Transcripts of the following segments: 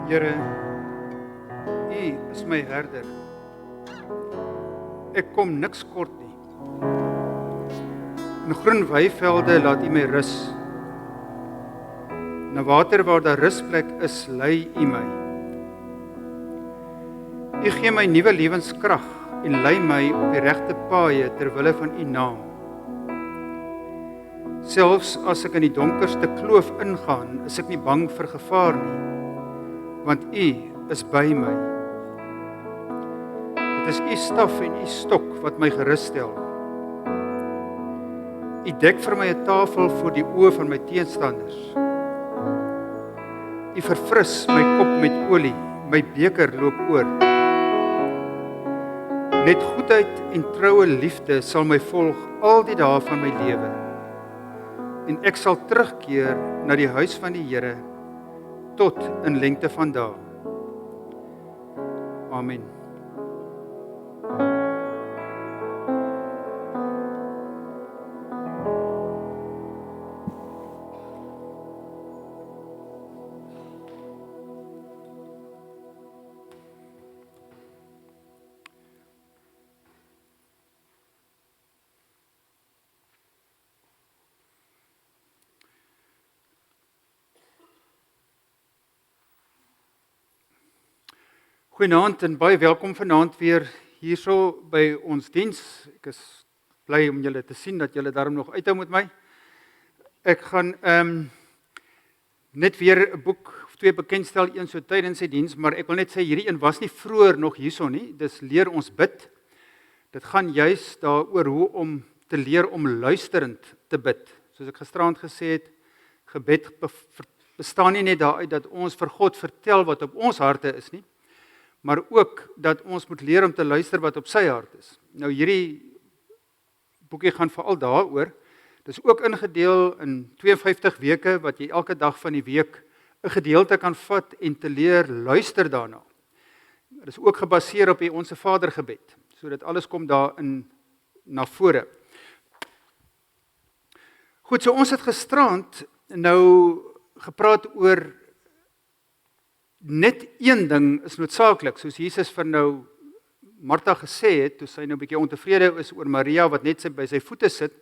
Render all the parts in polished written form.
Here, U is my herder. Ek kom niks kort nie. In groen weivelde laat U my rus. Na water waar daar rusplek is, lei U my. U gee my nuwe lewenskrag en lei my op die regte paaie ter wille van U naam. Selfs as ek in die donkerste kloof ingaan, is ek nie bang vir gevaar nie, want U is by my. Dit is U staf en U stok wat my gerus stel. U dek vir my 'n tafel voor die oë van my teenstanders. U verfris my kop met olie, my beker loop oor. Net goedheid en troue liefde sal my volg al die dae van my lewe. En ek sal terugkeer na die huis van die Here tot in lengte van dae. Amen. Goeienaand en baie welkom vanaand weer hierso by ons diens. Ek is bly om julle te sien dat julle daarom nog uithou met my. Ek gaan net weer 'n boek of twee bekendstel, een so tydens sy diens, maar ek wil net sê hierdie een was nie vroeër nog hierso nie. Dis leer ons bid. Dit gaan juis daaroor hoe om te leer om luisterend te bid. Soos ek gisteraand gesê het, gebed bestaan nie net daaruit dat ons vir God vertel wat op ons harte is nie, maar ook dat ons moet leer om te luister wat op sy hart is. Nou hierdie boekie gaan veral daaroor. Dit is ook ingedeel in 52 weke wat jy elke dag van die week 'n gedeelte kan vat en te leer luister daarna. Dit is ook gebaseer op die Onse Vader gebed. So dit alles kom daarin na vore. Goed, so ons het gisterand nou gepraat oor net een ding is noodsaaklik, soos Jesus vir nou Martha gesê het, toe sy nou 'n bietjie ontevrede is oor Maria wat net by sy voete sit.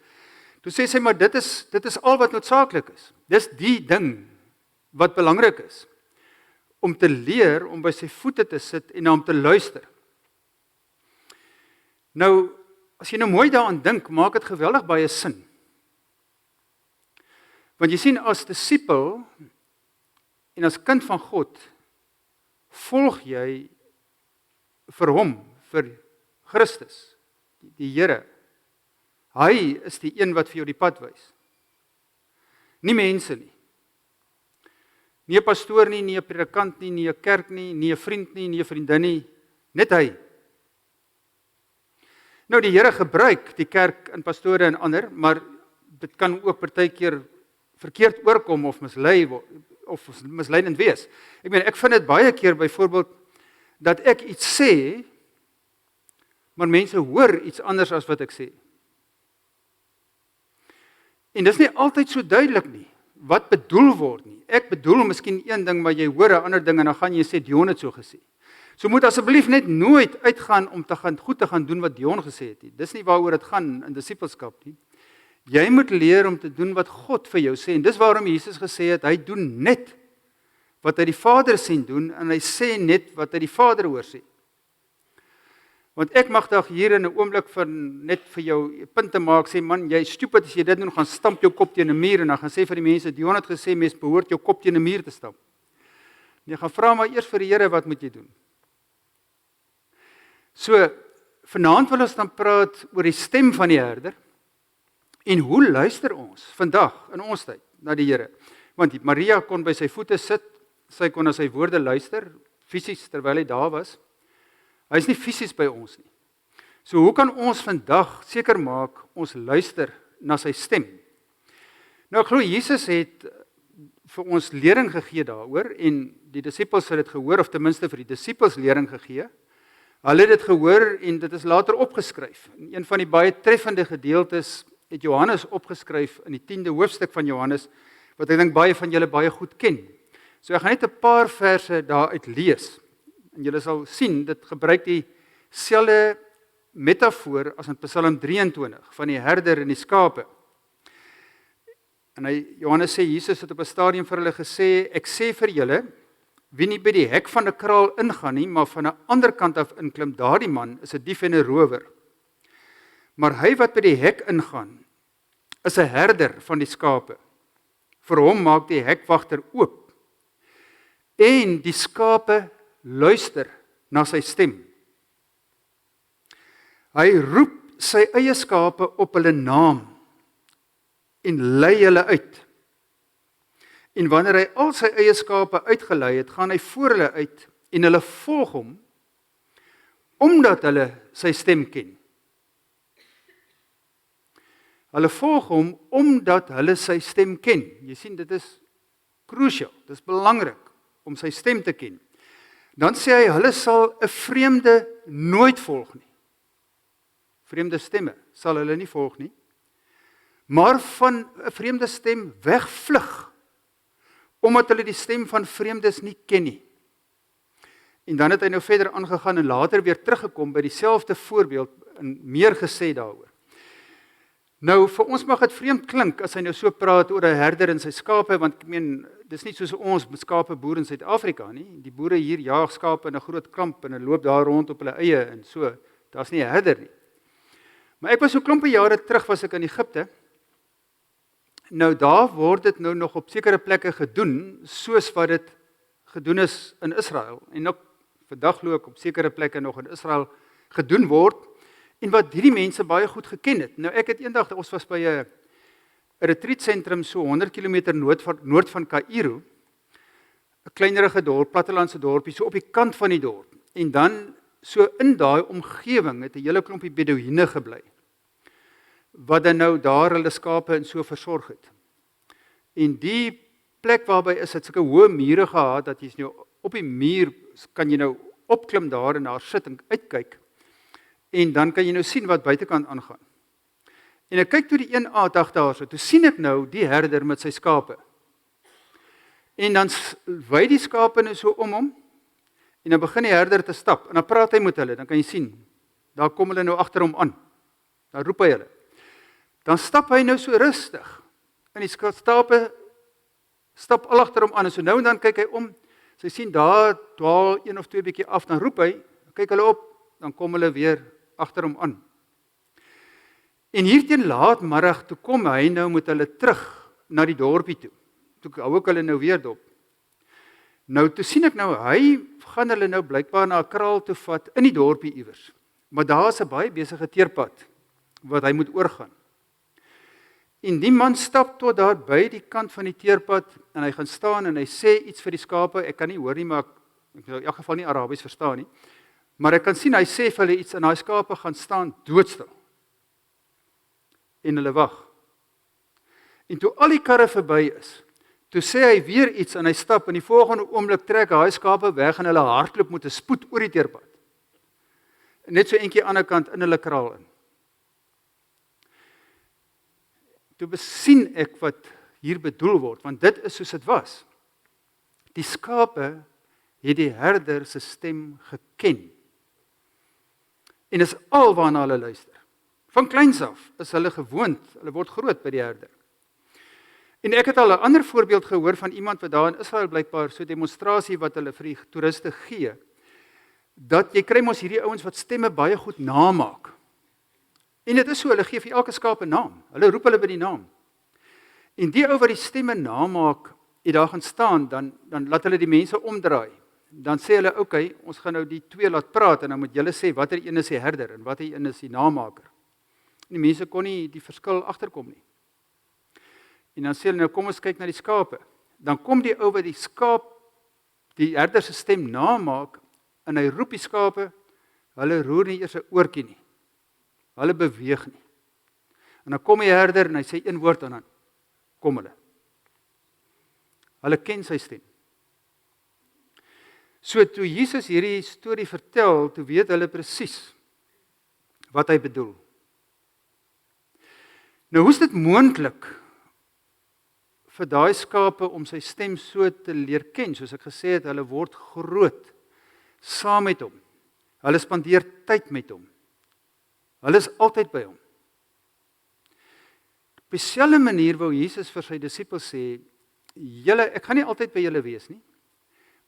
Toe sê sy, maar dit is al wat noodsaaklik is. Dis die ding wat belangrik is, om te leer om by sy voete te sit en na hom te luister. Nou, as jy nou mooi daaraan dink, maak dit geweldig baie sin. Want jy sien, as disipel en as kind van God, volg jy vir hom, vir Christus, die Here. Hy is die een wat vir jou die pad wys. Nie mense nie. Nie 'n pastoor nie, nie 'n predikant nie, nie 'n kerk nie, nie 'n vriend nie, nie 'n vriendin nie, net hy. Nou die Here gebruik die kerk en pastore en ander, maar dit kan ook partykeer verkeerd oorkom of misleidend wees. Ek vind dit baie keer byvoorbeeld dat ek iets sê, maar mense hoor iets anders as wat ek sê. En dis nie altyd so duidelik nie, wat bedoel word nie. Ek bedoel miskien een ding, maar jy hoor 'n ander ding en dan gaan jy sê Dion het so gesê. So moet asseblief net nooit uitgaan om goed te gaan doen wat Dion gesê het nie. Dis nie waaroor dit gaan in disippelskap nie. Jy moet leer om te doen wat God vir jou sê, en dis waarom Jesus gesê het, hy doen net wat hy die Vader sien doen, en hy sê net wat hy die Vader hoor sê. Want ek mag dalk hier in 'n oomblik van net vir jou 'n punt te maak, sê man, jy is stupid as jy dit doen, gaan stamp jou kop teen 'n muur, en dan gaan sê vir die mense, Dion het gesê, mens behoort jou kop teen 'n muur te stamp. En jy gaan vra maar eers vir die Here, wat moet jy doen? So, vanaand wil ons dan praat oor die stem van die herder, en hoe luister ons vandag in ons tyd na die Here? Want Maria kon by sy voete sit, sy kon na sy woorde luister, fisies terwyl hy daar was. Hy is nie fisies by ons nie. So hoe kan ons vandag seker maak ons luister na sy stem? Nou ek glo Jesus het vir ons lering gegee daaroor, en die disippels het dit gehoor, of ten minste vir die disippels lering gegee. Hulle het dit gehoor en dit is later opgeskryf. En een van die baie treffende gedeeltes het Johannes opgeskryf in die 10de hoofstuk van Johannes, wat ek dink baie van julle baie goed ken. So ek gaan net 'n paar verse daaruit lees. En julle sal sien, dit gebruik dieselfde metafoor as in Psalm 23 van die herder en die skape. En Johannes sê, Jesus het op 'n stadium vir hulle gesê, ek sê vir julle, wie nie by die hek van 'n kraal ingaan nie, maar van 'n ander kant af inklim, daardie man is 'n dief en 'n rower. Maar hy wat by die hek ingaan, is 'n herder van die skape. Vir hom maak die hekwagter oop. En die skape luister na sy stem. Hy roep sy eie skape op hulle naam en lei hulle uit. En wanneer hy al sy eie skape uitgelei het, gaan hy voor hulle uit en hulle volg hom, omdat hulle sy stem ken. Hulle volg hom omdat hulle sy stem ken. Jy sien, dit is crucial, dit is belangrik om sy stem te ken. Dan sê hy, hulle sal 'n vreemde nooit volg nie. Vreemde stemme sal hulle nie volg nie. Maar van 'n vreemde stem wegvlug, omdat hulle die stem van vreemdes nie ken nie. En dan het hy nou verder aangegaan en later weer teruggekom by dieselfde voorbeeld en meer gesê daaroor. Nou, vir ons mag dit vreemd klink as hy nou so praat oor 'n herder en sy skape, want ek meen, dis nie soos ons met skape boere in Suid-Afrika nie. Die boere hier jaag skape in 'n groot kamp en hulle loop daar rond op hulle eie en so. Daar's nie 'n herder nie. Maar ek was so klompe jare terug was ek in Egipte. Nou daar word dit nou nog op sekere plekke gedoen, soos wat dit gedoen is in Israel. En ook vandag loop op sekere plekke nog in Israel gedoen word. En wat hierdie mense baie goed geken het. Nou ek het eendag, ons was by 'n retreat sentrum so 100 km noord van Kaïro, 'n kleinerige dorp, plattelandse dorpie, so op die kant van die dorp. En dan so in daai omgewing het 'n hele klompie beduïne gebly, wat dan nou daar hulle skape en so versorg het. En die plek waarby is dit sulke hoë mure gehad, dat jy nou op die muur kan jy nou opklim daar en daar sit en uitkyk. En dan kan jy nou sien wat buitekant aangaan. En ek kyk toe die een dag daarso, toe sien ek nou die herder met sy skape. En dan wy die skape nou so om hom, en dan begin die herder te stap, en dan praat hy met hulle, dan kan jy sien, daar kom hulle nou agter hom aan, dan roep hy hulle. Dan stap hy nou so rustig, en die skape stap al agter hom aan, en so nou en dan kyk hy om, sy sien daar dwaal een of twee bietjie af, dan roep hy, kyk hulle op, dan kom hulle weer agter hom aan. En hier teen laatmiddag, toe kom hy nou met hulle terug na die dorpie toe. Toe hou ek hulle nou weer dop. Nou, toe sien ek nou, hy gaan hulle nou blykbaar na 'n kraal toe vat in die dorpie iewers. Maar daar is 'n baie besige teerpad wat hy moet oorgaan. En die man stap tot daar by die kant van die teerpad en hy gaan staan en hy sê iets vir die skape. Ek kan nie hoor nie, maar ek in elk geval nie Arabies verstaan nie. Maar ek kan sien, hy sê vir hulle iets en daai skape gaan staan doodstil. En hulle wag. En toe al die karre verby is, toe sê hy weer iets en hy stap en die volgende oomblik trek hy skape weg en hulle hardloop met 'n spoed oor die teerpad. Net so eentjie aan die ander kant in hulle kraal in. Toe besien ek wat hier bedoel word, want dit is soos dit was. Die skape het die herder se stem geken. En is alwaarna hulle luister. Van kleins af is hulle gewoond, hulle word groot by die herder. En ek het al 'n ander voorbeeld gehoor van iemand wat daar in Israel blykbaar so 'n demonstrasie wat hulle vir die toeriste gee, dat jy kry mos hierdie ouens wat stemme baie goed namaak. En dit is so, hulle gee vir elke skaap 'n naam. Hulle roep hulle by die naam. En die ou wat die stemme namaak, het daar gaan staan, dan laat hulle die mense omdraai. Dan sê hulle, okay, ons gaan nou die twee laat praat en dan moet julle sê watter een is die herder en watter een is die namaker. En die mense kon nie die verskil agterkom nie. En dan sê hulle, nou kom ons kyk na die skape. Dan kom die ou wat die herder se stem namaak, en hy roep die skape, hulle roer nie eers 'n oortjie nie. Hulle beweeg nie. En dan kom die herder en hy sê een woord en dan kom hulle. Hulle ken sy stem. So toe Jesus hierdie storie vertel, toe weet hulle presies wat hy bedoel. Nou hoe is dit moontlik vir daai skape om sy stem so te leer ken, soos ek gesê het, hulle word groot saam met hom. Hulle spandeer tyd met hom. Hulle is altyd by hom. Op dieselfde manier wou Jesus vir sy disippels sê, julle, ek gaan nie altyd by julle wees nie,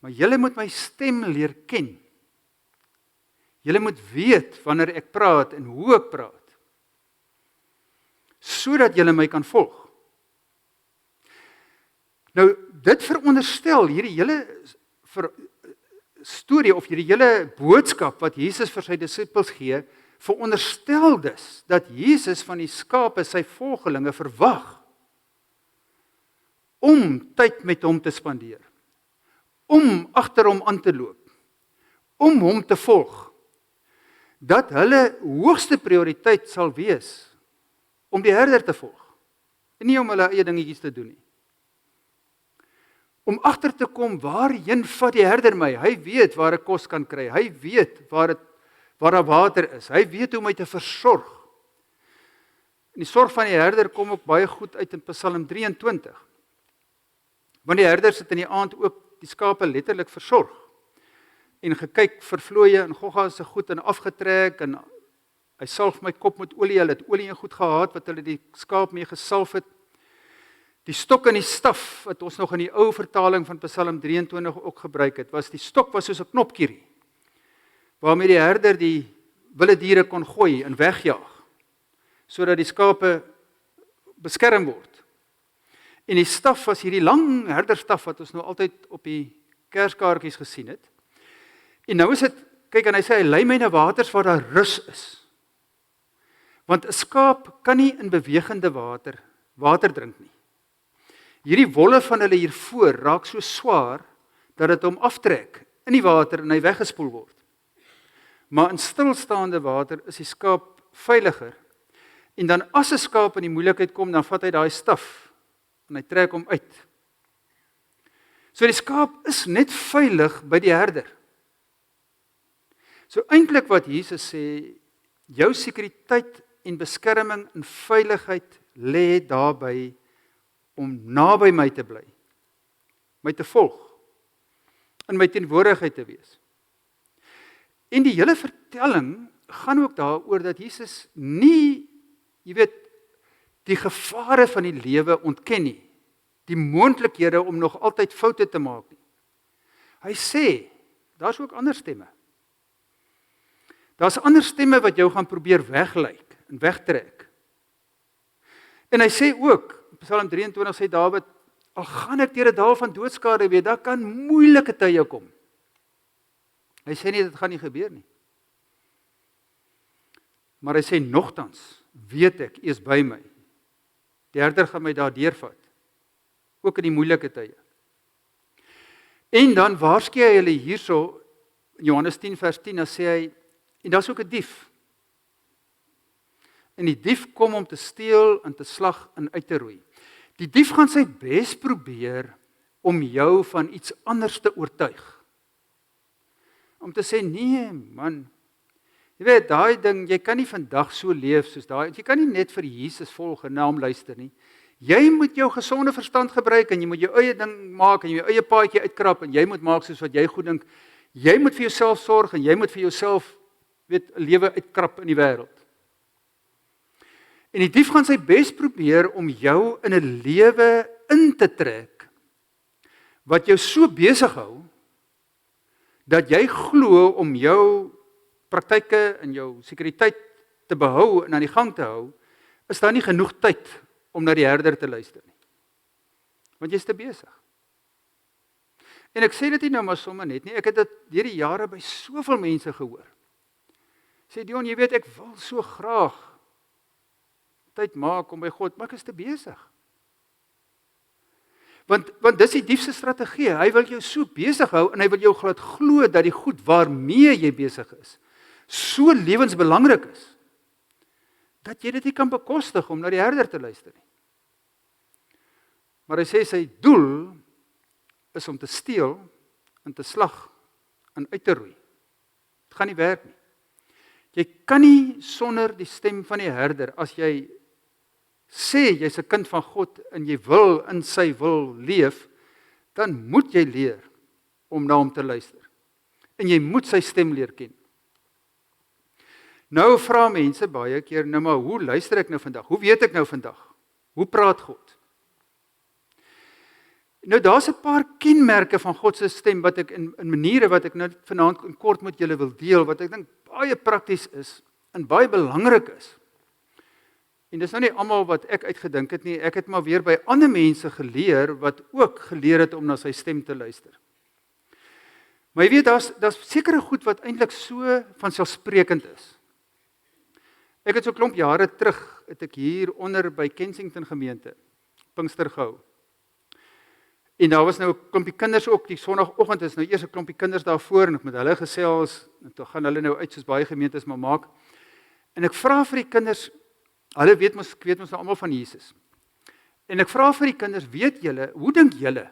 maar julle moet my stem leer ken. Julle moet weet wanneer ek praat en hoe ek praat, sodat julle my kan volg. Nou, dit veronderstel hierdie hele storie of hierdie hele boodskap wat Jesus vir sy disippels gee, veronderstel dus dat Jesus van die skape sy volgelinge verwag om tyd met hom te spandeer, om agter hom aan te loop, om hom te volg, dat hulle hoogste prioriteit sal wees om die herder te volg, en nie om hulle eie dingetjies te doen nie. Om agter te kom, waarheen vat die herder my? Hy weet waar ek kos kan kry, hy weet waar daar water is, hy weet hoe my te versorg. En die sorg van die herder kom ook baie goed uit in Psalm 23. Want die herder sit in die aand ook die skape letterlik versorg, en gekyk vir vlooie en gogga se goed en afgetrek, en hy salf my kop met olie, hulle het olie en goed gehad, wat hulle die skaap mee gesalf het. Die stok en die staf, wat ons nog in die ou vertaling van Psalm 23 ook gebruik het, die stok was soos 'n knopkierie, waarmee die herder die wilde diere kon gooi en wegjaag, sodat die skape beskerm word. En die staf was hierdie lang herderstaf, wat ons nou altyd op die kerskaartjies gesien het. En nou is dit, kyk, en hy sê, hy lei my na waters waar daar rus is. Want 'n skaap kan nie in bewegende water drink nie. Hierdie wolle van hulle hiervoor raak so swaar, dat dit hom aftrek in die water en hy weggespoel word. Maar in stilstaande water is die skaap veiliger. En dan as 'n skaap in die moeilikheid kom, dan vat hy daai staf en hy trek hom uit. So die skaap is net veilig by die herder. So eintlik wat Jesus sê, jou sekuriteit en beskerming en veiligheid lê daarby om naby my te bly, my te volg, in my teenwoordigheid te wees. En die hele vertelling gaan ook daaroor dat Jesus nie, die gevare van die lewe ontken nie, die moontlikhede om nog altyd foute te maak nie. Hy sê, daar's ook ander stemme. Daar's ander stemme wat jou gaan probeer weglyk en wegtrek. En hy sê ook, Psalm 23 sê Dawid, al gaan ek deur 'n dal van doodskade wees, daar kan moeilike tye kom. Hy sê nie, dit gaan nie gebeur nie. Maar hy sê, nogtans weet ek, U is by my. Die herder gaan my daar deurvat, ook in die moeilike tye. En dan waarsku hy hulle hierso, in Johannes 10 vers 10, dan sê hy, en daar's ook 'n dief. En die dief kom om te steel en te slag en uit te roei. Die dief gaan sy bes probeer om jou van iets anders te oortuig. Om te sê, nee man, jy weet, daai ding, jy kan nie vandag so leef soos daai, jy kan nie net vir Jesus volg en na hom luister nie. Jy moet jou gesonde verstand gebruik en jy moet jou eie ding maak en jou eie paadjie uitkrap en jy moet maak soos wat jy goed dink. Jy moet vir jouself sorg en jy moet vir jouself, 'n lewe uitkrap in die wêreld. En die dief gaan sy bes probeer om jou in 'n lewe in te trek, wat jou so besig hou, dat jy glo om jou praktyke en jou sekuriteit te behou en aan die gang te hou, is daar nie genoeg tyd om na die herder te luister nie. Want jy is te besig. En ek sê dit nie nou maar sommer net nie, ek het dit deur die jare by soveel mense gehoor. Sê Dion, jy weet, ek wil so graag tyd maak om by God, maar ek is te besig. Want dis die dief se strategie, hy wil jou so besig hou, en hy wil jou laat glo dat die goed waarmee jy besig is, so lewensbelangrik is, dat jy dit nie kan bekostig om na die herder te luister nie. Maar hy sê sy doel is om te steel, en te slag, en uit te roei. Dit gaan nie werk nie. Jy kan nie sonder die stem van die herder, as jy sê jy's 'n kind van God en jy wil in sy wil leef, dan moet jy leer om na hom te luister. En jy moet sy stem leer ken. Nou vra mense baie keer, nou maar hoe luister ek nou vandag? Hoe weet ek nou vandag? Hoe praat God? Nou daar's 'n paar kenmerke van God se stem wat ek in maniere wat ek nou vanaand kort met julle wil deel, wat ek dink baie prakties is en baie belangrik is. En dis nou nie almal wat ek uitgedink het nie, ek het maar weer by ander mense geleer wat ook geleer het om na sy stem te luister. Maar jy weet, daar's sekere goed wat eintlik so vanselfsprekend is. Ek het so 'n klomp jare terug, het ek hier onder by Kensington gemeente, Pinkster gehou. En daar was nou 'n klompie kinders ook, die Sondagoggend is nou eers 'n klompie kinders daarvoor, en ek met hulle gesels, en toe gaan hulle nou uit soos baie gemeentes maar maak. En ek vra vir die kinders, hulle weet mos nou almal van Jesus. En ek vra vir die kinders, weet julle, hoe dink julle,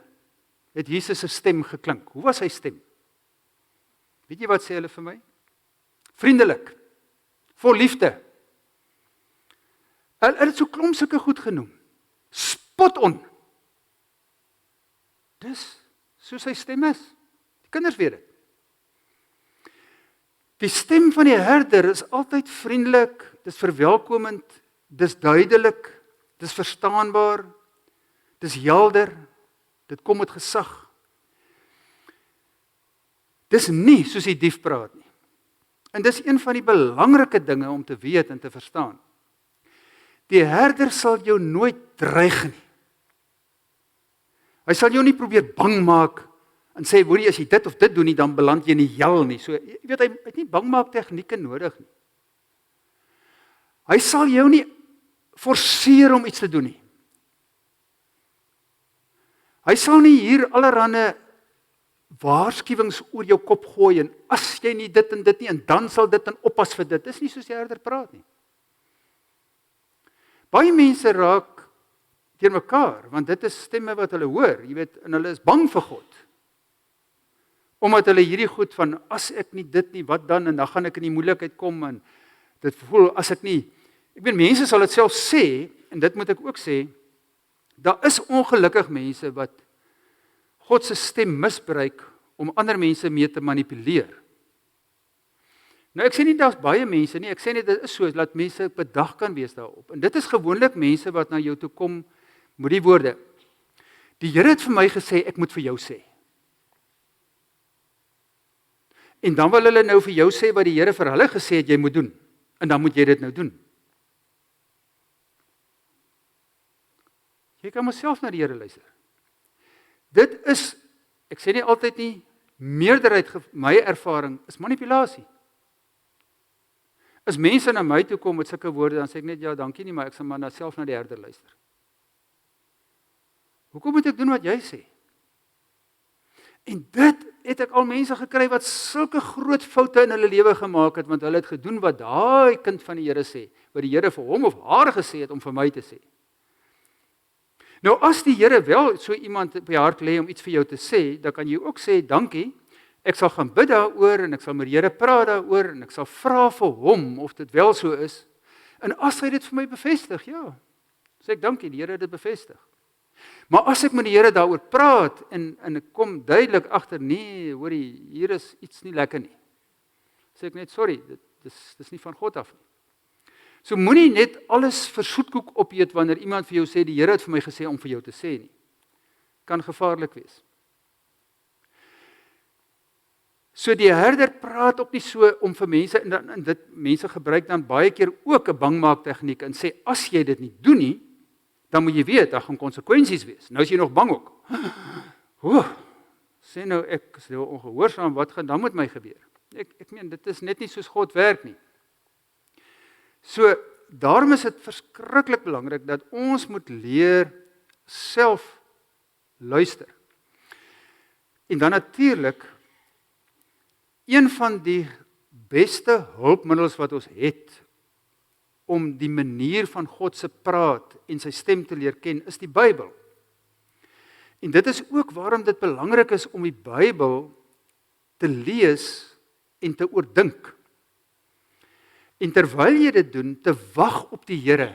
het Jesus se stem geklink? Hoe was sy stem? Weet jy wat sê hulle vir my? Vriendelik, vol liefde. Hulle het so klomp sulke goed genoem. Spot on. Dis so sy stem is. Die kinders weet dit. Die stem van die herder is altyd vriendelik, dis verwelkomend, dis duidelik, dis verstaanbaar, dis helder, dit kom met gesag. Dis nie soos die dief praat nie. En dis een van die belangrike dinge om te weet en te verstaan. Die herder sal jou nooit dreig nie. Hy sal jou nie probeer bang maak en sê, hoorie, as jy dit of dit doen nie, dan beland jy in die hel nie. So, jy weet, hy het nie bangmaak tegnieke nodig nie. Hy sal jou nie forceer om iets te doen nie. Hy sal nie hier allerhande waarskuwings oor jou kop gooi en as jy nie dit en dit nie, en dan sal dit en oppas vir dit. Dis nie soos die herder praat nie. Baie mense raak teen mekaar, want dit is stemme wat hulle hoor, jy weet, en hulle is bang vir God. Omdat hulle hierdie goed van, as ek nie dit nie, wat dan, en dan gaan ek in die moeilikheid kom, en dit voel, as ek nie, ek weet, mense sal dit self sê, en dit moet ek ook sê, daar is ongelukkig mense wat God se stem misbruik om ander mense mee te manipuleer. Nou ek sê nie daar's baie mense nie, ek sê net dit is so, dat mense bedag kan wees daarop. En dit is gewoonlik mense wat na jou toe kom met die woorde. Die Here het vir my gesê, ek moet vir jou sê. En dan wil hulle nou vir jou sê wat die Here vir hulle gesê het jy moet doen. En dan moet jy dit nou doen. Jy kan myself na die Here luister. Dit is, ek sê nie altyd nie, meerderheid, my ervaring, is manipulasie. As mense na my toe kom met sulke woorde, dan sê ek net, ja, dankie nie, maar ek sal maar self na die herder luister. Hoekom moet ek doen wat jy sê? En dit het ek al mense gekry wat sulke groot foute in hulle lewe gemaak het, want hulle het gedoen wat daai kind van die Here sê, wat die Here vir hom of haar gesê het om vir my te sê. Nou as die Here wel so iemand op die hart lê om iets vir jou te sê, dan kan jy ook sê, dankie, ek sal gaan bid daaroor, en ek sal met die Here praat daaroor, en ek sal vra vir hom, of dit wel so is, en as hy dit vir my bevestig, ja, sê ek dankie, die Here het dit bevestig. Maar as ek met die Here daaroor praat, en ek kom duidelik agter, nee, hoorie, hier is iets nie lekker nie, sê ek net, sorry, dis nie van God af nie. So moenie net alles vir soetkoek opeet, wanneer iemand vir jou sê, die Here het vir my gesê om vir jou te sê nie. Kan gevaarlik wees. So die herder praat ook nie so om vir mense, en dit mense gebruik dan baie keer ook 'n bangmaak tegniek, en sê, as jy dit nie doen nie, dan moet jy weet, daar gaan konsekwensies wees. Nou is jy nog bang ook. Sê nou, ek is nou ongehoorsaam, wat gaan dan met my gebeur? Ek meen, dit is net nie soos God werk nie. So, daarom is dit verskriklik belangrik, dat ons moet leer self luister. En dan natuurlik, een van die beste hulpmiddels wat ons het, om die manier van God se praat en sy stem te leer ken, is die Bybel. En dit is ook waarom dit belangrik is om die Bybel te lees en te oordink. En terwyl jy dit doen, te wag op die Here.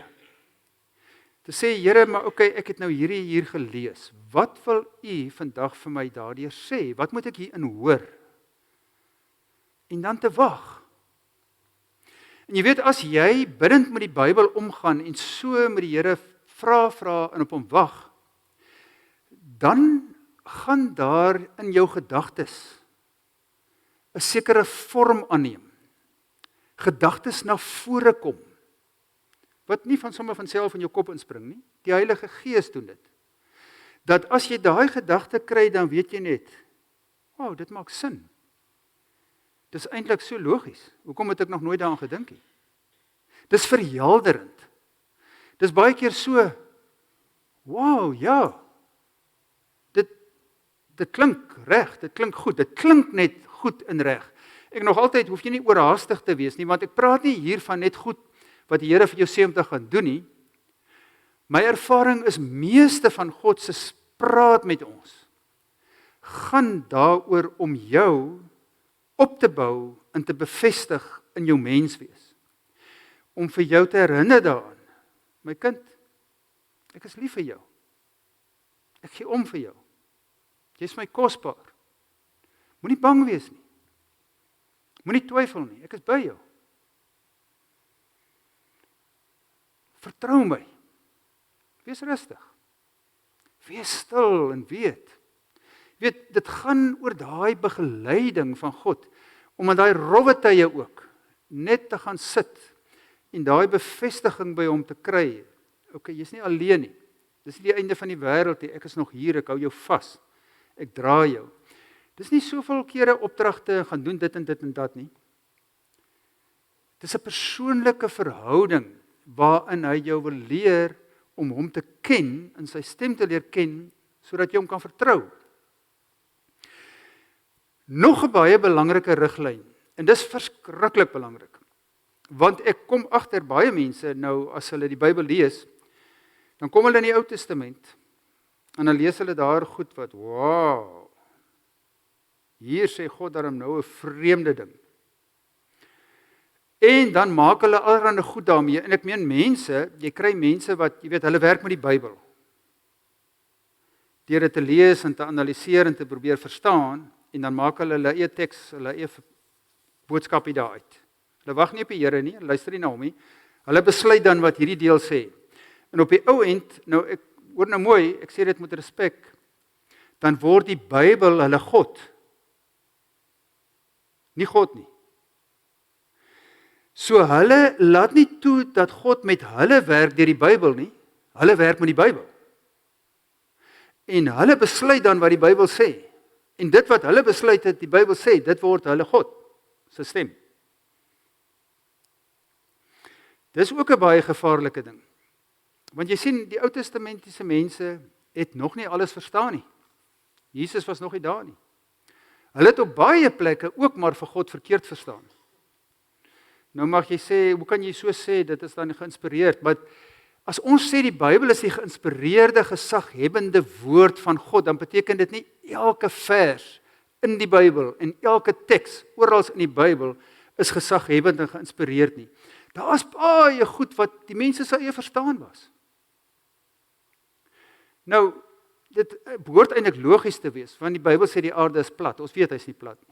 Te sê, Here, maar okay, ek het nou hier gelees. Wat wil U vandag vir my daardeur sê? Wat moet ek hierin hoor? En dan te wag. En jy weet, as jy bidend met die Bybel omgaan en so met die Here vra en op hom wag, dan gaan daar in jou gedagtes 'n sekere vorm aanneem. Gedagtes na vore kom, wat nie van sommer van self in jou kop inspring nie. Die Heilige Gees doen dit. Dat as jy daai gedagte kry, dan weet jy net, wow, dit maak sin. Dis eintlik so logies. Hoekom het ek nog nooit daaraan gedink nie? Dis verhelderend. Dis baie keer so, wow, ja. Dit klink reg, dit klink goed, dit klink net goed en reg. Ek nog altyd hoef jy nie oorhaastig te wees nie, want ek praat nie hier van net goed wat die Here vir jou sê om te gaan doen nie. My ervaring is meeste van God se praat met ons gaan daaroor om jou op te bou en te bevestig in jou menswees. Om vir jou te herinner daaraan, my kind, ek is lief vir jou. Ek gee om vir jou. Jy is my kosbaar. Moenie bang wees nie. Moenie twyfel nie, ek is by jou. Vertrou my. Wees rustig. Wees stil en weet. Weet, dit gaan oor daai begeleiding van God, om in daai rowwe tye ook, net te gaan sit, en daai bevestiging by hom te kry. Okay, jy's nie alleen nie. Dis nie die einde van die wêreld nie, ek is nog hier, ek hou jou vas. Ek dra jou. Dis nie soveel kere opdragte, gaan doen dit en dat nie. Dis 'n persoonlike verhouding, waarin hy jou wil leer, om hom te ken, en sy stem te leer ken, sodat jy hom kan vertrou. Nog 'n baie belangrike riglyn, en dis verskriklik belangrik, want ek kom agter baie mense, nou as hulle die Bybel lees, dan kom hulle in die Ou Testament, en dan lees hulle daar goed wat, wow, hier sê God daarom nou 'n vreemde ding. En dan maak hulle allerhande goed daarmee, en ek meen mense, jy kry mense wat, jy weet, hulle werk met die Bybel. Deur dit te lees en te analiseer en te probeer verstaan, en dan maak hulle hulle eie teks, hulle eie boodskapie daar uit. Hulle wag nie op die Here nie, hulle luister nie na hom nie. Hulle besluit dan wat hierdie deel sê. En op die ou end, nou ek hoor nou mooi, ek sê dit met respek, dan word die Bybel hulle God. Nie God nie. So hulle laat nie toe dat God met hulle werk deur die Bybel nie. Hulle werk met die Bybel. En hulle besluit dan wat die Bybel sê. En dit wat hulle besluit het, die Bybel sê, dit word hulle God se stem. Dis ook 'n baie gevaarlike ding. Want jy sien, die Ou Testamentiese mense het nog nie alles verstaan nie. Jesus was nog nie daar nie. Hulle het op baie plekke ook maar vir God verkeerd verstaan. Nou mag jy sê, hoe kan jy so sê, dit is dan geïnspireerd, maar as ons sê die Bybel is die geïnspireerde, gesaghebende woord van God, dan beteken dit nie elke vers in die Bybel en elke teks oral in die Bybel is gesaghebend en geïnspireerd nie. Daar is baie goed wat die mense se eie verstaan was. Nou, dit behoort eintlik logies te wees, want die Bybel sê die aarde is plat. Ons weet hy is nie plat nie.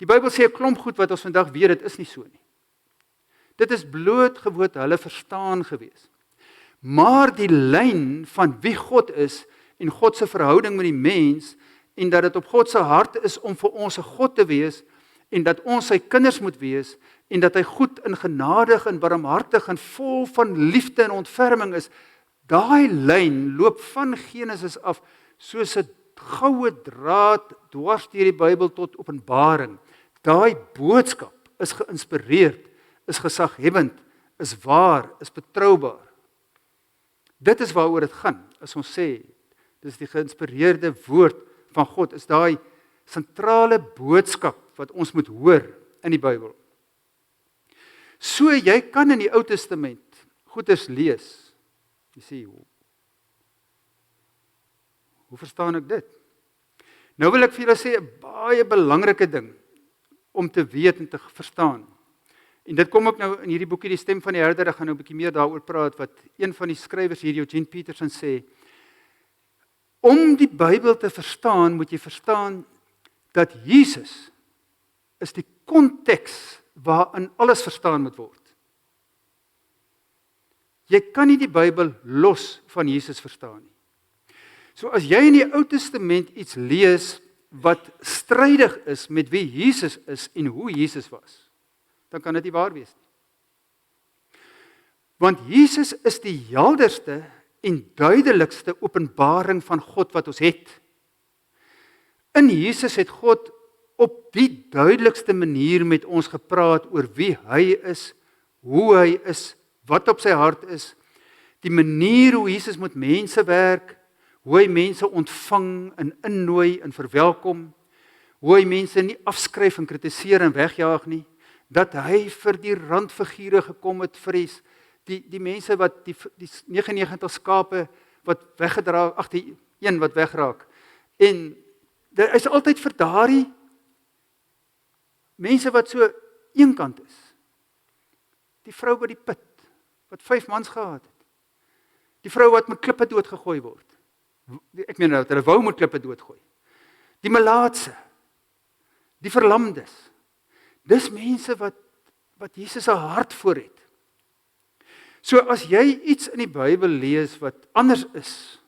Die Bybel sê 'n klomp goed wat ons vandag weet, dit is nie so nie. Dit is blootgewoon hulle verstaan gewees. Maar die lyn van wie God is en God se verhouding met die mens en dat dit op God se hart is om vir ons 'n God te wees en dat ons sy kinders moet wees en dat hy goed en genadig en barmhartig en vol van liefde en ontferming is, daai lyn loop van Genesis af soos 'n goue draad dwars deur die Bybel tot Openbaring. Daai boodskap is geïnspireerd, is gesaghebend, is waar, is betroubaar. Dit is waaroor dit gaan, as ons sê, dis die geïnspireerde woord van God, is daai sentrale boodskap wat ons moet hoor in die Bybel. So jy kan in die Ou Testament goeders lees. Jy sê, hoe verstaan ek dit? Nou wil ek vir julle sê 'n baie belangrike ding om te weet en te verstaan. En dit kom ook nou in hierdie boekie, Die Stem van die Herder, ek gaan nou 'n bietjie meer daaroor praat, wat een van die skrywers hier, Eugene Peterson, sê, om die Bybel te verstaan, moet jy verstaan dat Jesus is die konteks waarin alles verstaan moet word. Jy kan nie die Bybel los van Jesus verstaan nie. So as jy in die Ou Testament iets lees wat strydig is met wie Jesus is en hoe Jesus was, dan kan dit nie waar wees nie. Want Jesus is die helderste en duidelikste openbaring van God wat ons het. In Jesus het God op die duidelikste manier met ons gepraat oor wie hy is, hoe hy is, wat op sy hart is, die manier hoe Jesus met mense werk, hoe hy mense ontvang en innooi en verwelkom, hoe hy mense nie afskryf en kritiseer en wegjaag nie, dat hy vir die randfigure gekom het vir die mense wat die 99 skape wat weggedra, ag die een wat wegraak. En daar is altyd vir daardie mense wat so eenkant is. Die vrou by die put wat 5 mans gehad het. Die vrou wat met klippe doodgegooi word. Ek meen nou, hulle wou met klippe doodgooi. Die melaatse, die verlamdes. Dis mense wat Jesus se hart voor het. So as jy iets in die Bybel lees wat anders is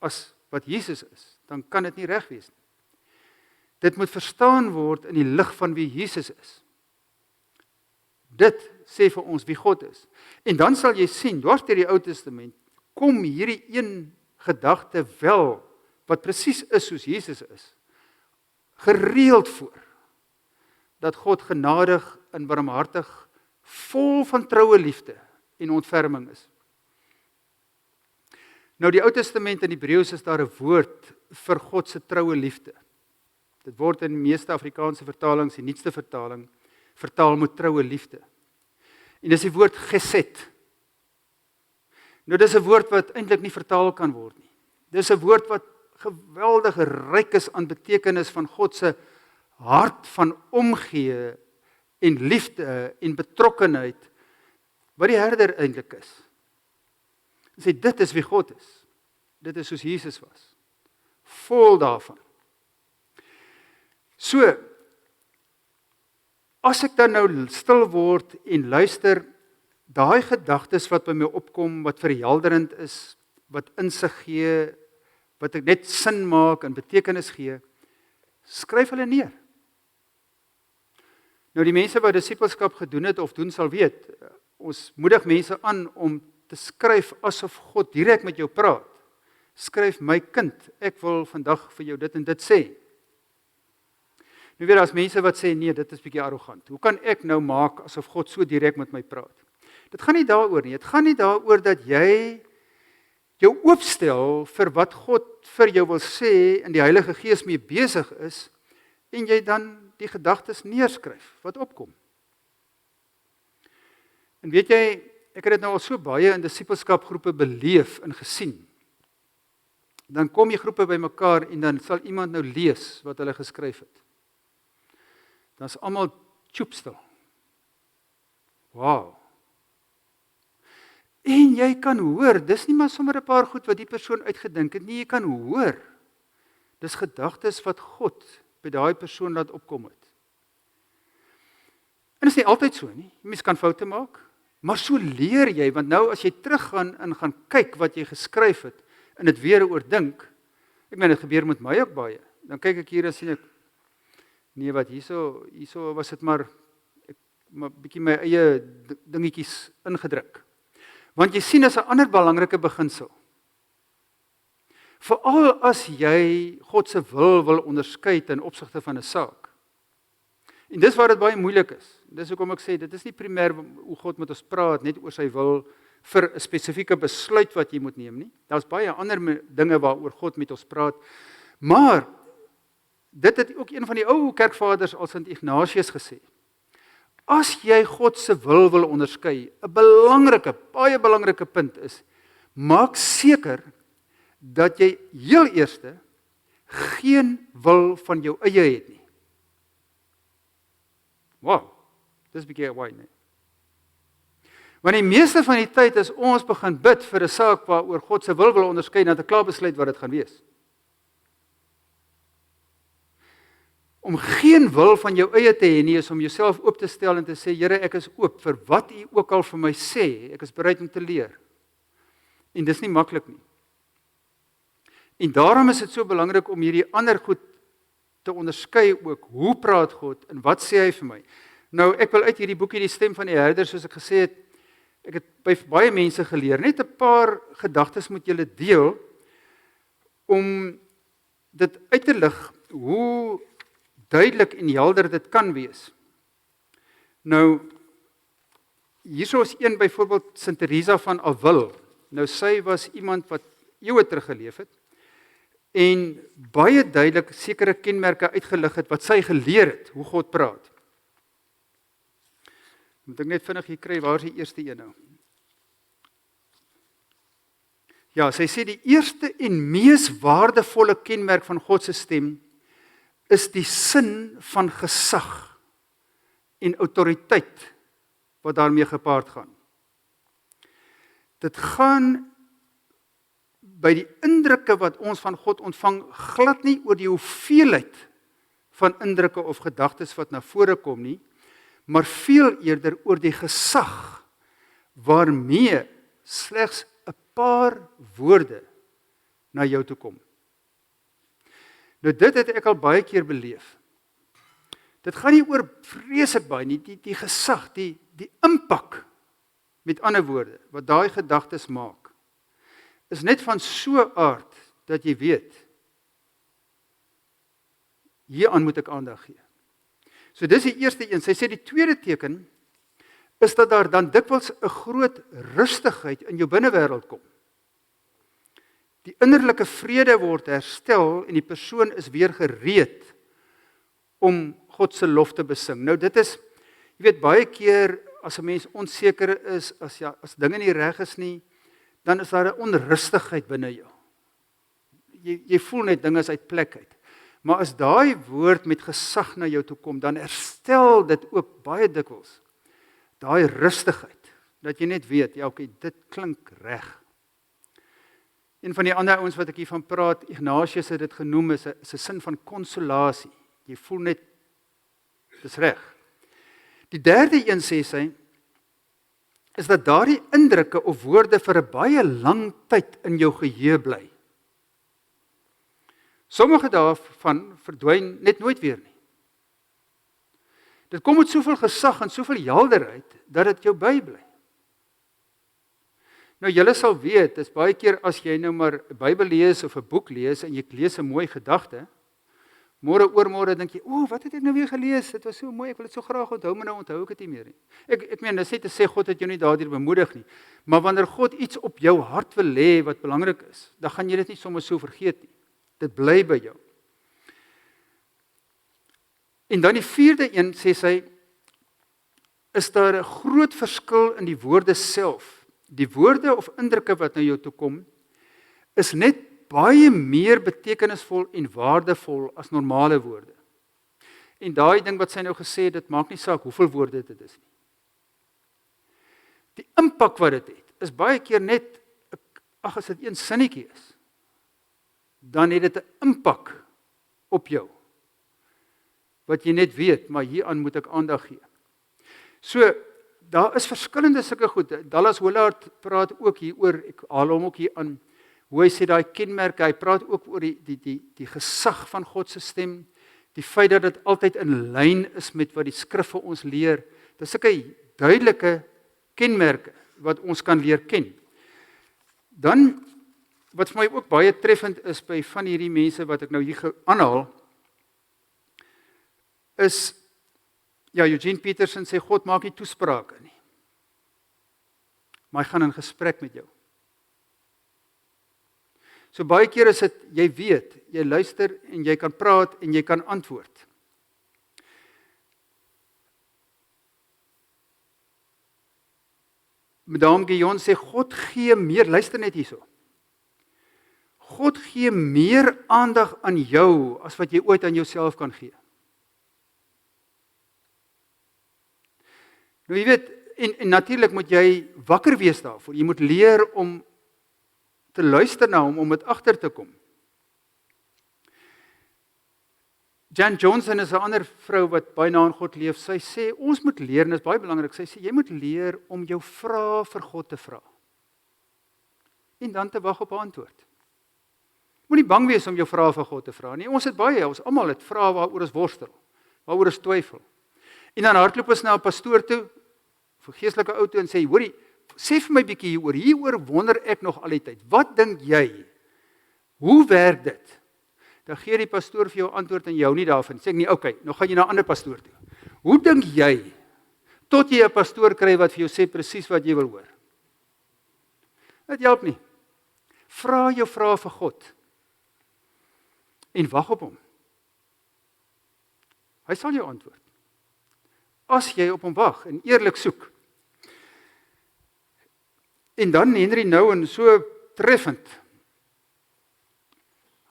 as wat Jesus is, dan kan dit nie reg wees nie. Dit moet verstaan word in die lig van wie Jesus is. Dit sê vir ons wie God is. En dan sal jy sien, dwars deur die Ou Testament, kom hierdie een gedagte wel, wat presies is soos Jesus is, gereeld voor, dat God genadig en barmhartig, vol van troue liefde en ontferming is. Nou die Ou Testament in Hebreëus is daar 'n woord vir God se troue liefde. Dit word in die meeste Afrikaanse vertalings, die nuutste vertaling, vertaal met troue liefde. En dis die woord gesed. Nou dis 'n woord wat eintlik nie vertaal kan word nie. Dis 'n woord wat geweldig ryk is aan betekenis van God se hart van omgee en liefde en betrokkenheid, wat die herder eintlik is. Hy sê, dit is wie God is. Dit is soos Jesus was. Vol daarvan. So, as ek dan nou stil word en luister, daai gedagtes wat by my opkom, wat verhelderend is, wat insig gee, wat ek net sin maak en betekenis gee, skryf hulle neer. Nou die mense wat disippelskap gedoen het of doen sal weet, ons moedig mense aan om te skryf asof God direk met jou praat. Skryf, my kind, ek wil vandag vir jou dit en dit sê. Nou weer as mense wat sê, nee, dit is bietjie arrogant. Hoe kan ek nou maak asof God so direk met my praat? Dit gaan nie daaroor nie. Dit gaan nie daaroor dat jy jou oopstel vir wat God vir jou wil sê en die Heilige Gees mee besig is en jy dan die gedagtes neerskryf wat opkom. En weet jy, ek het dit nou al so baie in disippelskapgroepe beleef en gesien. Dan kom die groepe bymekaar en dan sal iemand nou lees wat hulle geskryf het. Dan is almal tjoepstil. Wow. En jy kan hoor, dis nie maar sommer 'n paar goed wat die persoon uitgedink het nie, jy kan hoor. Dis gedagtes wat God by daai persoon laat opkom het. En dit is nie altyd so nie. Mens kan foute maak, maar so leer jy, want nou as jy teruggaan en gaan kyk wat jy geskryf het en dit weer oordink, ek meen dit gebeur met my ook baie. Dan kyk ek hier en sien ek, nee, wat hierso was dit maar ek maar bietjie my eie dingetjies ingedruk. Want jy sien, is 'n ander belangrike beginsel. Veral as jy God se wil onderskei ten opsigte van 'n saak. En dis waar dit baie moeilik is. Dis hoekom ek sê, dit is nie primêr hoe God met ons praat, net oor sy wil vir 'n spesifieke besluit wat jy moet neem nie. Daar's baie ander dinge waaroor God met ons praat. Maar dit het ook een van die ou kerkvaders al Sint Ignatius gesê. As jy God se wil onderskei, 'n baie belangrike punt is, maak seker dat jy heel eerste geen wil van jou eie het nie. Wow. Dis 'n bietjie why, nee. Want die meeste van die tyd as ons begin bid vir 'n saak waaroor God se wil onderskei, dan het ek klaar besluit wat dit gaan wees. Om geen wil van jou eie te hê nie, is om jouself oop te stel en te sê, Here, ek is oop vir wat U ook al vir my sê, ek is bereid om te leer. En dis nie maklik nie. En daarom is dit so belangrik om hierdie ander goed te onderskei ook. Hoe praat God en wat sê hy vir my? Nou, ek wil uit hierdie boekie Die Stem van die Herder, soos ek gesê het, ek het by baie mense geleer, net 'n paar gedagtes moet julle deel, om dit uit te lig, hoe duidelik en helder dit kan wees. Nou, hierso is een byvoorbeeld Sint Teresa van Avila. Nou, sy was iemand wat eeue terug geleef het, en baie duidelik sekere kenmerke uitgelig het, wat sy geleer het, hoe God praat. Moet ek net vinnig hier kry, waar is die eerste een nou? Ja, sy sê die eerste en mees waardevolle kenmerk van God se stem is die sin van gesag en autoriteit wat daarmee gepaard gaan. Dit gaan by die indrukke wat ons van God ontvang, glad nie oor die hoeveelheid van indrukke of gedagtes wat na vore kom nie, maar veel eerder oor die gesag waarmee slegs 'n paar woorde na jou toe kom. Nou dit het ek al baie keer beleef. Dit gaan nie oor vreeslik baie nie, die gesag, die impak, met ander woorde, wat daai gedagtes maak, is net van so aard, dat jy weet, hieraan moet ek aandag gee. So dis die eerste een. Sy sê die tweede teken, is dat daar dan dikwels 'n groot rustigheid in jou binnewêreld kom. Die innerlike vrede word herstel en die persoon is weer gereed om God se lof te besing. Nou dit is, jy weet, baie keer as 'n mens onseker is, as dinge nie reg is nie, dan is daar 'n onrustigheid binne jou. Jy voel net dinge is uit plek uit. Maar as daai woord met gesag na jou toe kom, dan herstel dit ook baie dikwels daai rustigheid, dat jy net weet, ja, okay, dit klink reg. Een van die ander ouens wat ek hiervan praat, Ignatius het dit genoem, is 'n sin van konsolasie. Jy voel net, dis reg. Die derde een, sê sy, is dat daardie indrukke of woorde vir 'n baie lang tyd in jou geheue bly. Sommige daarvan verdwyn net nooit weer nie. Dit kom met soveel gesag en soveel helderheid, dat dit jou bybly. Nou, julle sal weet, dis baie keer as jy nou maar 'n Bybel lees of 'n boek lees, en jy lees 'n mooi gedagte, môre oormôre dink jy, wat het ek nou weer gelees? Dit was so mooi, ek wil dit so graag onthou, maar nou onthou ek dit nie meer nie. Ek meen, dis net te sê, God het jou nie daardeur bemoedig nie. Maar wanneer God iets op jou hart wil lê wat belangrik is, dan gaan jy dit nie sommer so vergeet nie. Dit bly by jou. En dan die vierde een, sê sy, is daar 'n groot verskil in die woorde self. Die woorde of indrukke wat na jou toe kom, is net baie meer betekenisvol en waardevol as normale woorde. En daai ding wat sy nou gesê het, dit maak nie saak hoeveel woorde dit is nie. Die impak wat dit het, is baie keer net, as dit een sinnetjie is, dan het dit 'n impak op jou, wat jy net weet, maar hieraan moet ek aandag gee. So, daar is verskillende sulke goed. Dallas Willard praat ook hier oor, ek haal hom ook hier aan, hoe hy sê daai kenmerke, hy praat ook oor die gesag van God se stem, die feit dat dit altyd in lyn is met wat die skrif vir ons leer. Dit is sulke duidelike kenmerke wat ons kan leer ken. Dan, wat vir my ook baie treffend is by van hierdie mense wat ek nou hier aanhaal, is, ja, Eugene Peterson sê, God maak nie toesprake nie, maar hy gaan in gesprek met jou. So baie keer is dit, jy weet, jy luister en jy kan praat en jy kan antwoord. Madame Guyon sê, God gee meer, luister net hierso. God gee meer aandag aan jou as wat jy ooit aan jouself kan gee. Nou jy weet, en natuurlik moet jy wakker wees daarvoor. Jy moet leer om te luister na hom, om dit agter te kom. Jan Johnson is 'n ander vrou wat baie na aan God leef. Sy sê, ons moet leer, en dit is baie belangrik, sy sê, jy moet leer om jou vrae vir God te vra. En dan te wag op 'n antwoord. Moenie bang wees om jou vrae vir God te vra nie. Ons almal het vrae waaroor ons worstel, waaroor ons twyfel. En dan hardloop ons na 'n pastoor toe, vir geestelike ou toe en sê, hoorie, sê vir my bietjie hieroor wonder ek nog al die tyd. Wat dink jy? Hoe werk dit? Dan gee die pastoor vir jou antwoord en jou nie daarvan. Sê ek nie, okay, nou gaan jy na 'n ander pastoor toe. Hoe dink jy, tot jy 'n pastoor kry wat vir jou sê presies wat jy wil hoor? Dit help nie. Vra jou vrae vir God. En wag op hom. Hy sal jou antwoord. As jy op hom wag en eerlik soek. En dan Henry Nouwen so treffend.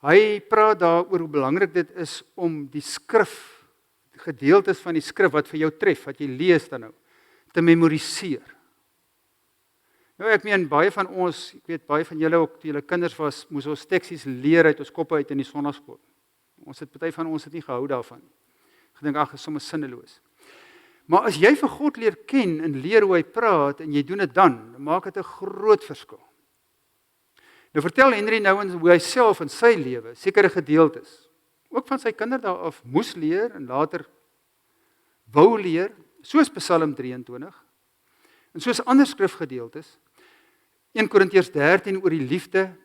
Hy praat daaroor hoe belangrik dit is om die skrif, gedeeltes van die skrif wat vir jou tref, wat jy lees dan nou, te memoriseer. Nou ek meen, baie van ons, ek weet baie van julle ook, toe julle kinders was, moes ons teksies leer uit ons koppe uit in die sonnaskool. Party van ons het nie gehou daarvan. Gedink, ag, is sommer sinneloos. Maar as jy vir God leer ken en leer hoe hy praat en jy doen dit dan maak dit 'n groot verskil. Nou vertel Henry Nouwen hoe hy self in sy lewe sekere gedeeltes, ook van sy kinders daar af moes leer en later wou leer, soos Psalm 23 en soos ander skrifgedeeltes, 1 Korintiërs 13 oor die liefde,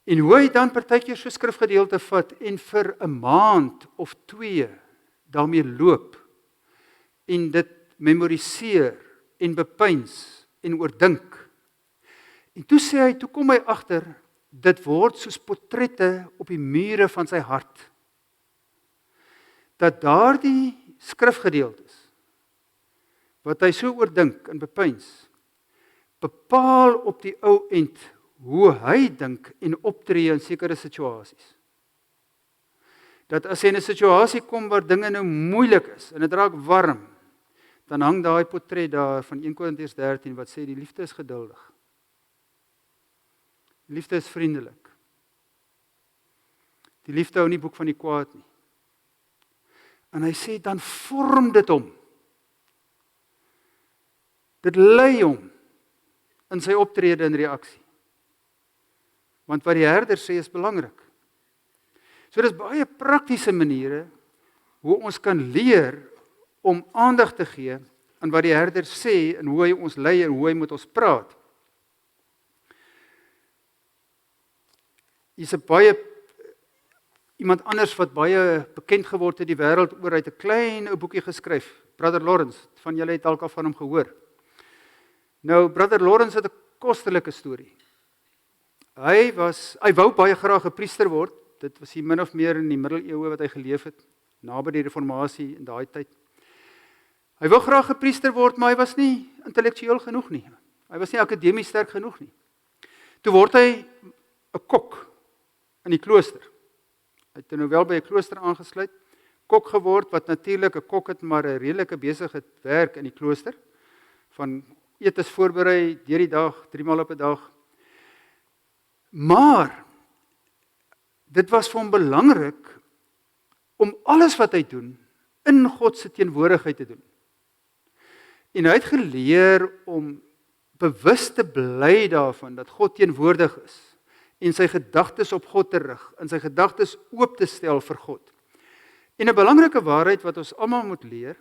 en hoe hy dan partykeer so skrifgedeelte vat en vir 'n maand of 2 daarmee loop en dit memoriseer en bepeins en oordink. En toe sê hy, toe kom hy agter, dit word soos portrette op die mure van sy hart. Dat daardie skrifgedeeltes, wat hy so oordink en bepeins, bepaal op die ou end hoe hy dink en optree in sekere situasies. Dat as hy in 'n situasie kom waar dinge nou moeilik is en dit raak warm, dan hang daai portret daar van 1 Korintiërs 13 wat sê die liefde is geduldig. Die liefde is vriendelik. Die liefde hou nie boek van die kwaad nie. En hy sê dan vorm dit hom. Dit lei hom in sy optrede en reaksie. Want wat die herder sê is belangrik. So dis baie praktiese maniere hoe ons kan leer om aandag te gee aan wat die herder sê en hoe hy ons lei en hoe hy met ons praat. Hier's 'n baie iemand anders wat baie bekend geword het die wêreld oor, hy het 'n klein ou boekie geskryf, Brother Lawrence, van julle het dalk al van hom gehoor. Nou Brother Lawrence het 'n kostelike storie. Hy wou baie graag 'n priester word. Dit was hier min of meer in die middeleeue wat hy geleef het, naby die reformatie in daai tyd. Hy wou graag 'n priester word, maar hy was nie intellektueel genoeg nie. Hy was nie akademies sterk genoeg nie. Toe word hy 'n kok in die klooster. Hy het nou wel by 'n klooster aangesluit, kok geword, wat natuurlik 'n kok het maar 'n redelike besige werk in die klooster, van etes voorberei deur die dag, 3 maal op 'n dag. Maar dit was vir hom belangrik om alles wat hy doen in God se teenwoordigheid te doen. En hy het geleer om bewus te bly daarvan dat God teenwoordig is en sy gedagtes op God te rig en sy gedagtes oop te stel vir God. En 'n belangrike waarheid wat ons almal moet leer,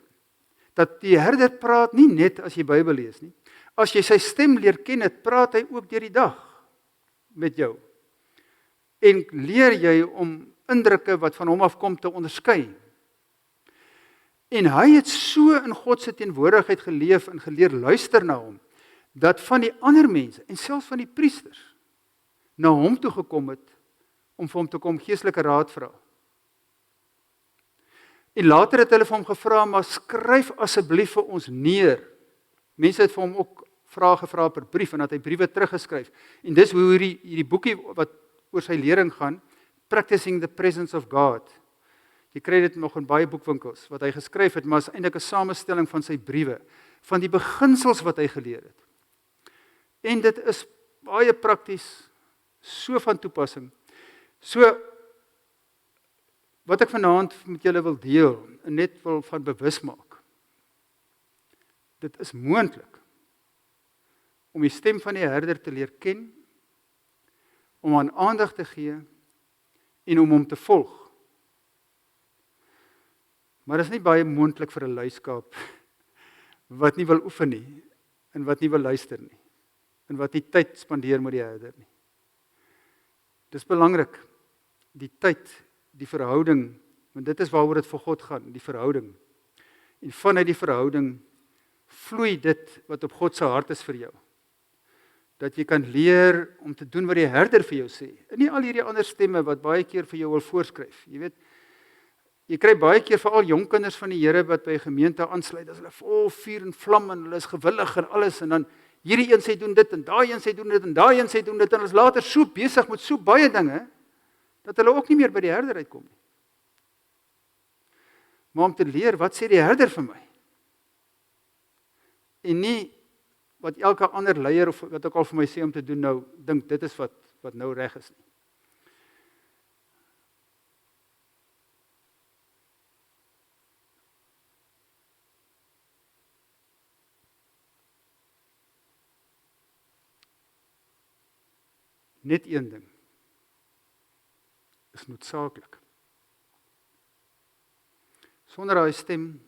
dat die herder praat nie net as jy Bybel lees nie. As jy sy stem leer ken, het praat hy ook deur die dag met jou. En leer jy om indrukke wat van hom afkom te onderskei. En hy het so in God se teenwoordigheid geleef en geleer luister na hom, dat van die ander mense, en selfs van die priesters, na hom toe gekom het, om vir hom te kom geestelike raad vra. En later het hulle vir hom gevra, maar skryf asseblief vir ons neer. Mense het vir hom ook vrae gevra per brief, en dat hy briewe teruggeskryf. En dis hoe hierdie boekie wat oor sy lering gaan, Practicing the Presence of God. Jy kry dit nog in baie boekwinkels wat hy geskryf het, maar is eintlik 'n samestelling van sy briewe, van die beginsels wat hy geleer het. En dit is baie prakties, so van toepassing. So wat ek vanaand met julle wil deel, en net wil van bewus maak. Dit is moontlik om die stem van die herder te leer ken, om aan aandag te gee en om hom te volg. Maar dit is nie baie moontlik vir 'n luiskaap wat nie wil oefen nie en wat nie wil luister nie en wat nie tyd spandeer met die herder nie. Dis belangrik, die tyd, die verhouding, want dit is waaroor dit vir God gaan, die verhouding. En vanuit die verhouding vloei dit wat op God se hart is vir jou. Dat jy kan leer om te doen wat die herder vir jou sê. En nie al hierdie ander stemme wat baie keer vir jou wil voorskryf. Jy weet, jy kry baie keer veral jong kinders van die Here wat by 'n gemeente aansluit, as hulle vol vuur en vlam en hulle is gewillig en alles, en dan hierdie een sê doen dit en daai een sê doen dit en daai een sê doen dit, en hulle is later so besig met so baie dinge dat hulle ook nie meer by die herder uitkom nie. Maar om te leer, wat sê die herder vir my? En nie wat elke ander leier of wat ook al vir my sê om te doen nou, dink dit is wat nou reg is nie. Net een ding is noodsaaklik. Sonder daai stem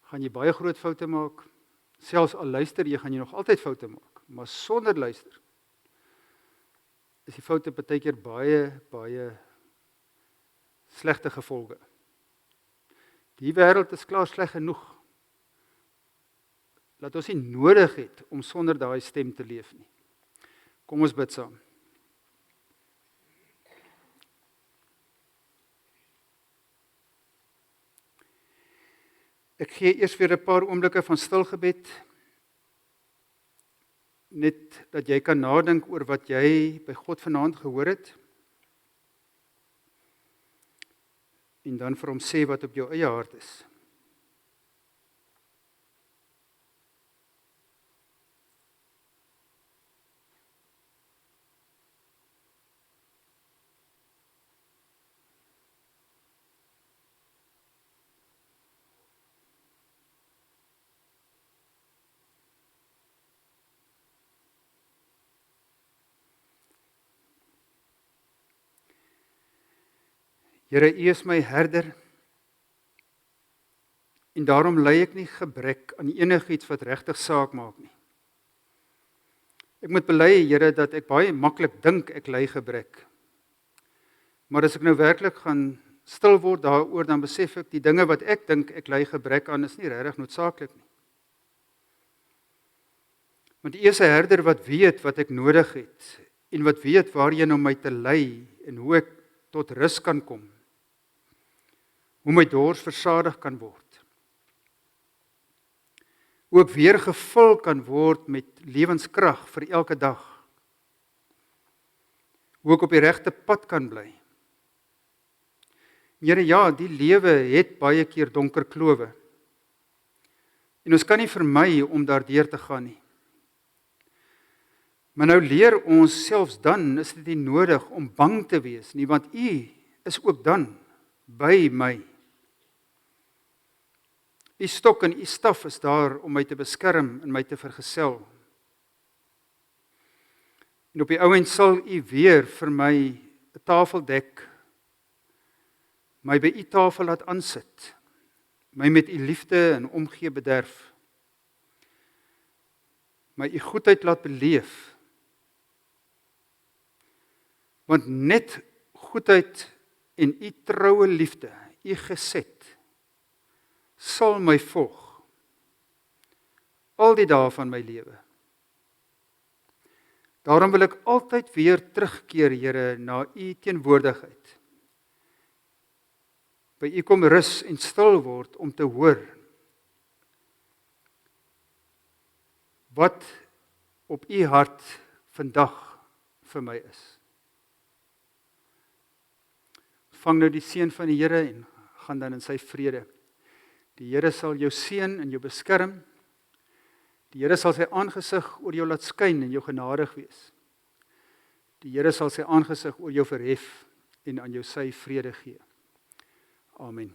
gaan jy baie groot foute maak. Selfs al luister jy, gaan jy nog altyd foute maak. Maar sonder luister is die foute partykeer baie slegte gevolge. Die wêreld is klaar sleg genoeg. Laat ons nie nodig het om sonder daai stem te leef nie. Kom ons bid saam. Ek gee eers weer 'n paar oomblikke van stil gebed, net dat jy kan nadink oor wat jy by God vanaand gehoor het, en dan vir hom sê wat op jou eie hart is. Here, U is my herder, en daarom ly ek nie gebrek aan enigiets wat regtig saak maak nie. Ek moet bely, Here, dat ek baie maklik dink ek ly gebrek. Maar as ek nou werklik gaan stil word daaroor, dan besef ek die dinge wat ek dink ek ly gebrek aan is nie regtig noodsaaklik nie. Want U is 'n herder wat weet wat ek nodig het en wat weet waarheen om my te lei en hoe ek tot rus kan kom. Hoe my dors versadig kan word. Hoe ek weer gevul kan word met lewenskrag vir elke dag. Hoe ek op die regte pad kan bly. Here, ja, die lewe het baie keer donker klowe. En ons kan nie vermy om daardeur te gaan nie. Maar nou leer ons selfs dan is dit nie nodig om bang te wees nie, want U is ook dan by my. U stok en U staf is daar om my te beskerm en my te vergesel. En op die ouend sal U weer vir my 'n tafel dek, my by U tafel laat aansit, my met U liefde en omgee bederf, my U goedheid laat beleef. Want net goedheid en U troue liefde, U gesed, sal my volg al die dae van my lewe. Daarom wil ek altyd weer terugkeer, Here, na U teenwoordigheid. By U kom rus en stil word om te hoor wat op U hart vandag vir my is. Vang nou die seën van die Here en gaan dan in sy vrede. Die Here sal jou seën en jou beskerm. Die Here sal sy aangesig oor jou laat skyn en jou genadig wees. Die Here sal sy aangesig oor jou verhef en aan jou sy vrede gee. Amen.